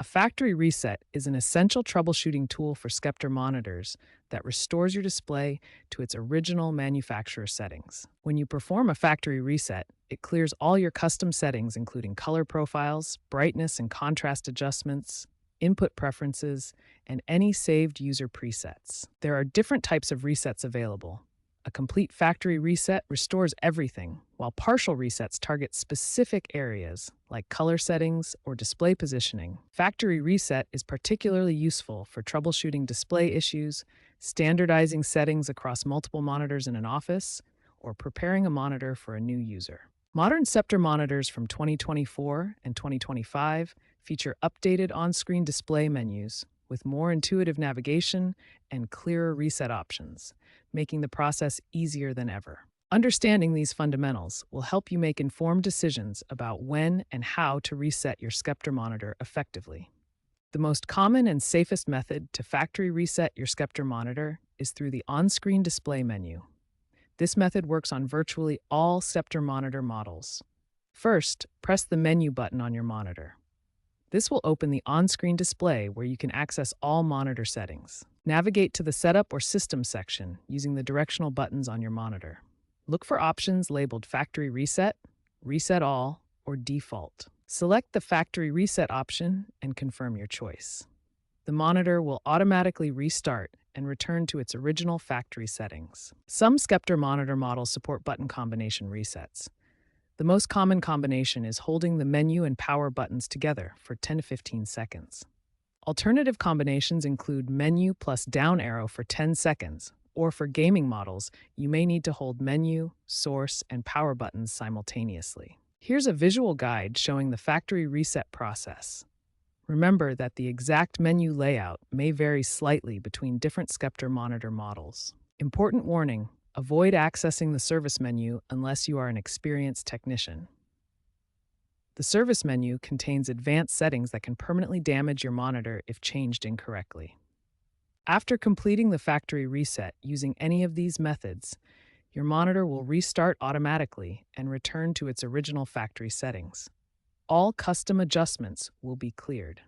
A factory reset is an essential troubleshooting tool for Sceptre monitors that restores your display to its original manufacturer settings. When you perform a factory reset, it clears all your custom settings, including color profiles, brightness and contrast adjustments, input preferences, and any saved user presets. There are different types of resets available. A complete factory reset restores everything, while partial resets target specific areas like color settings or display positioning. Factory reset is particularly useful for troubleshooting display issues, standardizing settings across multiple monitors in an office, or preparing a monitor for a new user. Modern Sceptre monitors from 2024 and 2025 feature updated on-screen display menus with more intuitive navigation and clearer reset options, making the process easier than ever. Understanding these fundamentals will help you make informed decisions about when and how to reset your Sceptre monitor effectively. The most common and safest method to factory reset your Sceptre monitor is through the on-screen display menu. This method works on virtually all Sceptre monitor models. First, press the menu button on your monitor. This will open the on-screen display where you can access all monitor settings. Navigate to the Setup or System section using the directional buttons on your monitor. Look for options labeled Factory Reset, Reset All, or Default. Select the Factory Reset option and confirm your choice. The monitor will automatically restart and return to its original factory settings. Some Sceptre monitor models support button combination resets. The most common combination is holding the menu and power buttons together for 10 to 15 seconds. Alternative combinations include menu plus down arrow for 10 seconds, or for gaming models, you may need to hold menu, source, and power buttons simultaneously. Here's a visual guide showing the factory reset process. Remember that the exact menu layout may vary slightly between different Sceptre monitor models. Important warning: avoid accessing the service menu unless you are an experienced technician. The service menu contains advanced settings that can permanently damage your monitor if changed incorrectly. After completing the factory reset using any of these methods, your monitor will restart automatically and return to its original factory settings. All custom adjustments will be cleared.